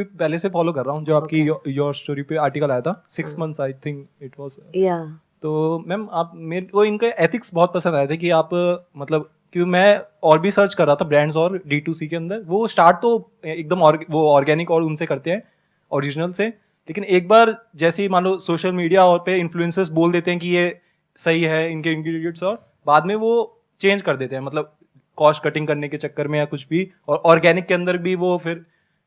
भी पहले से फॉलो कर रहा हूँ, जो आपकी योर स्टोरी पे आर्टिकल आया था 6 months I think it was. तो मैम आप मेरे को इनके एथिक्स बहुत पसंद आए थे कि आप मतलब, क्योंकि मैं और भी सर्च कर रहा था ब्रांड्स और D2C के अंदर, वो स्टार्ट तो एकदम वो ऑर्गेनिक और उनसे करते हैं ओरिजिनल से, लेकिन एक बार जैसे ही मान लो सोशल मीडिया और पे इन्फ्लुएंसर्स बोल देते हैं कि ये सही है इनके इंग्रेडिएंट्स, और बाद में वो चेंज कर देते हैं, मतलब कॉस्ट कटिंग करने के चक्कर में या कुछ भी, और ऑर्गेनिक के अंदर भी वो फिर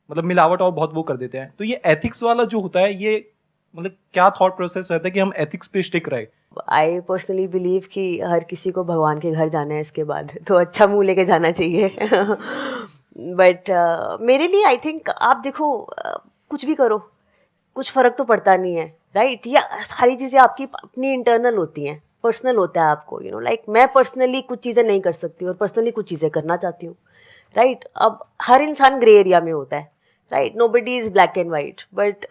मतलब मिलावट और बहुत वो कर देते हैं। तो ये एथिक्स वाला जो होता है, ये मतलब क्या थॉट प्रोसेस रहता है कि हम एथिक्स पे स्टिक रहे? आई पर्सनली बिलीव कि हर किसी को भगवान के घर जाना है इसके बाद, तो अच्छा मुंह लेके जाना चाहिए। बट मेरे लिए आई थिंक आप देखो, कुछ भी करो कुछ फ़र्क तो पड़ता नहीं है, राइट? या सारी चीज़ें आपकी अपनी इंटरनल होती हैं, पर्सनल होता है आपको, यू नो, लाइक मैं पर्सनली कुछ चीज़ें नहीं कर सकती और पर्सनली कुछ चीज़ें करना चाहती हूँ, राइट? अब हर इंसान ग्रे एरिया में होता है, right? Nobody is black and white. But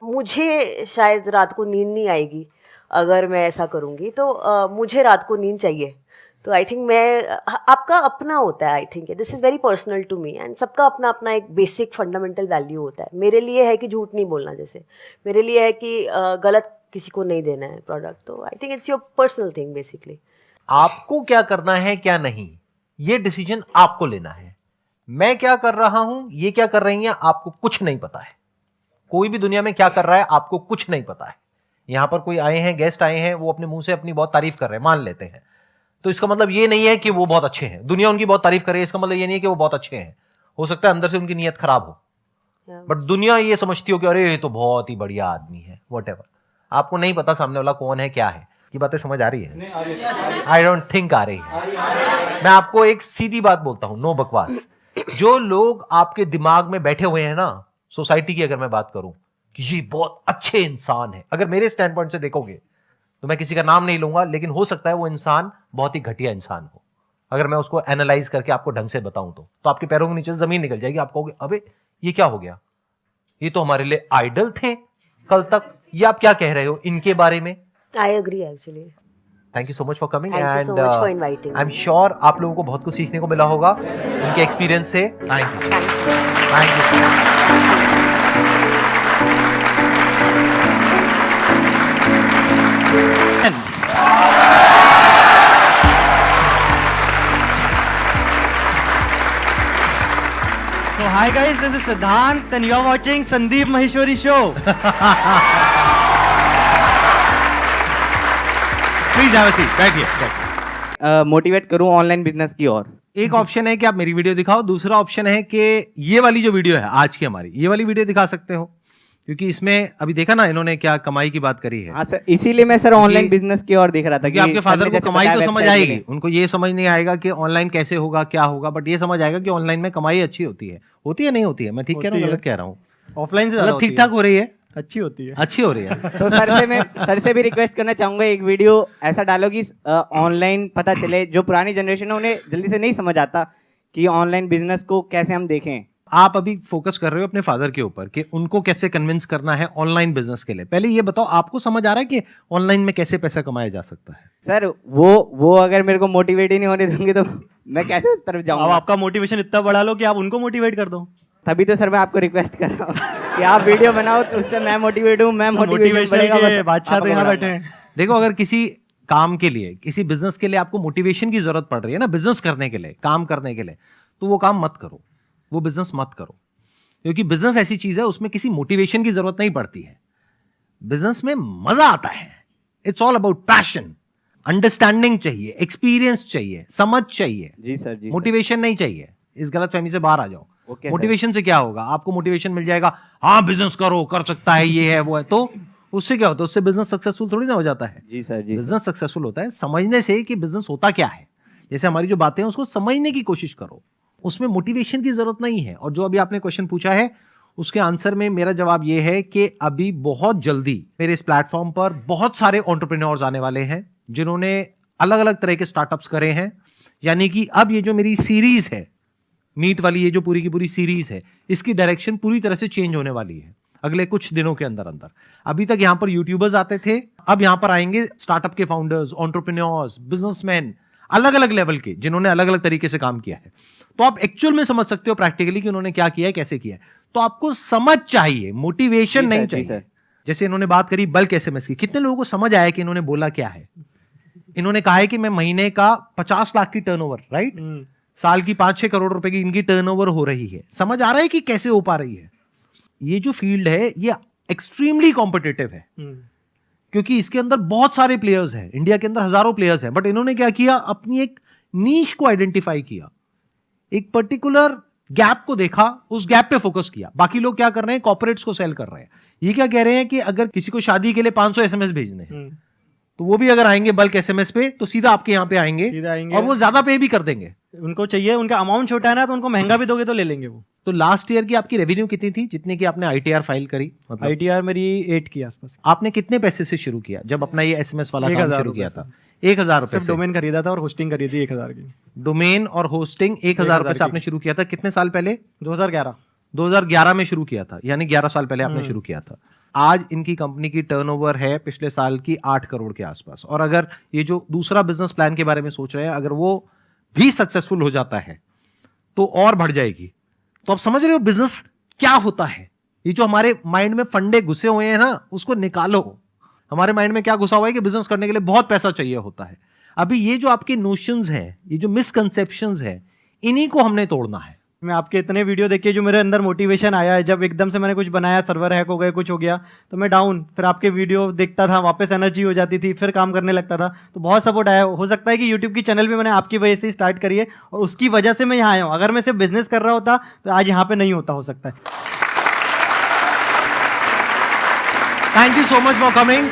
मुझे शायद रात को नींद नहीं आएगी अगर मैं ऐसा करूँगी, तो मुझे रात को नींद चाहिए। तो आई थिंक मैं आपका अपना होता है, I think this is very personal to me, and सबका अपना अपना एक बेसिक फंडामेंटल वैल्यू होता है। मेरे लिए है कि झूठ नहीं बोलना, जैसे मेरे लिए है कि गलत किसी को नहीं देना है प्रोडक्ट, तो I think it's your personal thing basically. आपको क्या करना है क्या नहीं, ये डिसीजन आपको लेना है। मैं क्या कर रहा हूं, ये क्या कर रही हैं, आपको कुछ नहीं पता है। कोई भी दुनिया में क्या कर रहा है आपको कुछ नहीं पता है। यहां पर कोई आए हैं, गेस्ट आए हैं, वो अपने मुंह से अपनी बहुत तारीफ कर रहे हैं, मान लेते हैं, तो इसका मतलब ये नहीं है कि वो बहुत अच्छे हैं। दुनिया उनकी बहुत तारीफ करे, इसका मतलब ये नहीं है कि वो बहुत अच्छे हैं। हो सकता है अंदर से उनकी नीयत खराब हो, बट दुनिया ये समझती हो कि अरे ये तो बहुत ही बढ़िया आदमी है, व्हाटएवर। आपको नहीं पता सामने वाला कौन है, क्या है। की बातें समझ आ रही है? आई डोंट थिंक आ रही है। मैं आपको एक सीधी बात बोलता हूं, नो बकवास। जो लोग आपके दिमाग में बैठे हुए हैं ना, सोसाइटी की अगर मैं बात करूं कि ये बहुत अच्छे इंसान है, अगर मेरे स्टैंड पॉइंट से देखोगे तो मैं किसी का नाम नहीं लूंगा, लेकिन हो सकता है वो इंसान बहुत ही घटिया इंसान हो। अगर मैं उसको एनालाइज करके आपको ढंग से बताऊं तो आपके पैरों के नीचे जमीन निकल जाएगी। आप कहोगे अबे ये क्या हो गया, ये तो हमारे लिए आइडल थे कल तक, ये आप क्या कह रहे हो इनके बारे में? I agree actually. Thank you so much for coming, Thank you so much for inviting I am me. श्योर आप लोगों को बहुत कुछ सीखने को मिला होगा उनके एक्सपीरियंस से। Thank you, thank you. So hi guys, this is Siddhant and you're watching Sandeep Maheshwari Show. Please have a seat, बैठिए। मोटिवेट करूं ऑनलाइन बिजनेस की ओर। एक ऑप्शन है कि आप मेरी वीडियो दिखाओ, दूसरा ऑप्शन है कि ये वाली जो वीडियो है आज की हमारी, ये वाली वीडियो दिखा सकते हो, क्योंकि इसमें अभी देखा ना इन्होंने क्या कमाई की बात करी है। हाँ सर, इसीलिए मैं सर ऑनलाइन बिजनेस की ओर देख रहा था कि आपके फादर को कमाई तो समझ आएगी, उनको ये समझ नहीं आएगा कि ऑनलाइन कैसे होगा क्या होगा, बट ये समझ आएगा कि ऑनलाइन में कमाई अच्छी होती है नहीं होती है। मैं ठीक कह रहा हूँ गलत कह रहा हूँ? ऑफलाइन से मतलब ठीक ठाक हो रही है, अच्छी होती है, अच्छी हो रही है। तो सर से भी रिक्वेस्ट करना चाहूंगा, एक वीडियो ऐसा डालो कि ऑनलाइन पता चले, जो पुरानी जनरेशन है उन्हें जल्दी से नहीं समझ आता कि ऑनलाइन बिजनेस को कैसे हम देखें। आप अभी फोकस कर रहे हो अपने फादर के ऊपर कि उनको कैसे कन्विंस करना है ऑनलाइन बिजनेस के लिए। पहले ये बताओ, आपको समझ आ रहा है कि ऑनलाइन में कैसे पैसा कमाया जा सकता है? सर वो अगर मेरे को मोटिवेट ही नहीं होने दूंगे तो मैं कैसे उस तरफ जाऊंगा? अब आपका मोटिवेशन इतना बढ़ा लो कि आप उनको मोटिवेट कर दो। तभी तो सर मैं आपको रिक्वेस्ट कर रहा हूँ कि आप वीडियो बनाओ, तो उससे मैं मोटिवेट हूँ, मैं मोटिवेशन के बादशाह तो यहाँ बैठे हैं। देखो, अगर किसी काम के लिए, किसी बिजनेस के लिए आपको मोटिवेशन की जरूरत पड़ रही है ना, बिजनेस करने के लिए, काम करने के लिए, तो वो काम मत करो, वो बिजनेस मत करो, क्योंकि बिजनेस ऐसी चीज है उसमें किसी मोटिवेशन की जरूरत नहीं पड़ती है। बिजनेस में मजा आता है, it's all about passion, understanding चाहिए, एक्सपीरियंस चाहिए, समझ चाहिए। जी सर, जी मोटिवेशन नहीं चाहिए। इस गलतफहमी से बाहर आ जाओ। ओके मोटिवेशन से क्या होगा? आपको मोटिवेशन मिल जाएगा, हाँ बिजनेस करो, कर सकता है, ये है वो है, तो उससे क्या होता है? उससे बिजनेस सक्सेसफुल थोड़ी ना हो जाता है। जी सर, जी। बिजनेस सक्सेसफुल होता है समझने से कि बिजनेस होता क्या है। जैसे हमारी जो बातें हैं उसको समझने की कोशिश करो, उसमें मोटिवेशन की जरूरत नहीं है। और जो अभी आपने क्वेश्चन पूछा है उसके आंसर में मेरा जवाब यह है कि अभी बहुत जल्दी मेरे इस प्लेटफॉर्म पर बहुत सारे एंटरप्रेन्योर्स आने वाले हैं जिन्होंने अलग अलग तरह के स्टार्टअप्स करे हैं। यानी कि अब ये जो मेरी सीरीज है, मीट वाली, ये जो पूरी की पूरी सीरीज है, इसकी डायरेक्शन पूरी तरह से चेंज होने वाली है अगले कुछ दिनों के अंदर अंदर। अभी तक यहां पर यूट्यूबर्स आते थे, अब यहां पर आएंगे स्टार्टअप के फाउंडर्स, एंटरप्रेन्योर्स, बिजनेसमैन, अलग अलग लेवल के, जिन्होंने अलग अलग तरीके से काम किया है। तो आप एक्चुअल में समझ सकते हो प्रैक्टिकली कि उन्होंने क्या किया है, कैसे किया है। तो आपको समझ चाहिए, मोटिवेशन नहीं चाहिए। जैसे इन्होंने बात करी बल्क एसएमएस की, कितने लोगों को समझ आया कि इन्होंने बोला क्या है? इन्होंने कहा है कि मैं महीने का 50 लाख की टर्नओवर, राइट, साल की 5-6 करोड़ रुपए की इनकी टर्नओवर हो रही है। समझ आ रहा है कि कैसे हो पा रही है? ये जो फील्ड है ये एक्सट्रीमली कॉम्पिटिटिव है, क्योंकि इसके अंदर बहुत सारे प्लेयर्स हैं। इंडिया के अंदर हजारों प्लेयर्स हैं, बट इन्होंने क्या किया, अपनी एक नीश को आइडेंटिफाई किया, एक पर्टिकुलर गैप को देखा, उस गैप पे फोकस किया। बाकी लोग क्या कर रहे हैं, कॉर्पोरेट्स को सेल कर रहे हैं। ये क्या कह रहे हैं कि अगर किसी को शादी के लिए 500 एसएमएस भेजने हैं, तो वो भी अगर आएंगे बल्क एसएमएस पे, तो सीधा आपके यहाँ पे आएंगे और वो ज्यादा पे भी कर देंगे। उनको चाहिए, उनका अमाउंट छोटा है ना, तो उनको महंगा भी दोगे तो ले लेंगे वो। तो लास्ट ईयर की आपकी रेवेन्यू कितनी थी, जितने की आपने आईटीआर फाइल करी? मतलब आईटीआर मेरी 8 के आसपास। आपने कितने पैसे से शुरू किया जब अपना ये एसएमएस वाला काम शुरू किया था? 1000 रुपए से डोमेन खरीदा था और होस्टिंग खरीदी थी 1000 की। डोमेन और होस्टिंग 1000 रुपए से आपने शुरू किया था। कितने साल पहले? 2011 में शुरू किया था, यानी 11 साल पहले आपने शुरू किया था। आज इनकी कंपनी की टर्नओवर है पिछले साल की 8 करोड़ के आसपास। और अगर ये जो दूसरा बिजनेस प्लान के बारे में सोच रहे हैं, अगर वो भी सक्सेसफुल हो जाता है तो और बढ़ जाएगी। तो आप समझ रहे हो बिजनेस क्या होता है? ये जो हमारे माइंड में फंडे घुसे हुए हैं ना, उसको निकालो। हमारे माइंड में क्या घुसा हुआ है कि बिजनेस करने के लिए बहुत पैसा चाहिए होता है। अभी ये जो आपके नोशंस हैं, ये जो मिसकंसेप्शंस हैं, इन्हीं को हमने तोड़ना है। मैं आपके इतने वीडियो देखिए, जो मेरे अंदर मोटिवेशन आया है, जब एकदम से मैंने कुछ बनाया, सर्वर हैक हो गए, कुछ हो गया, तो मैं डाउन, फिर आपके वीडियो देखता था, वापस एनर्जी हो जाती थी, फिर काम करने लगता था। तो बहुत सपोर्ट आया। हो सकता है कि यूट्यूब की चैनल भी मैंने आपकी वजह से स्टार्ट करी है और उसकी वजह से मैं यहाँ आया हूँ। अगर मैं सिर्फ बिजनेस कर रहा होता तो आज यहाँ पे नहीं होता, हो सकता है। Thank you so much for coming.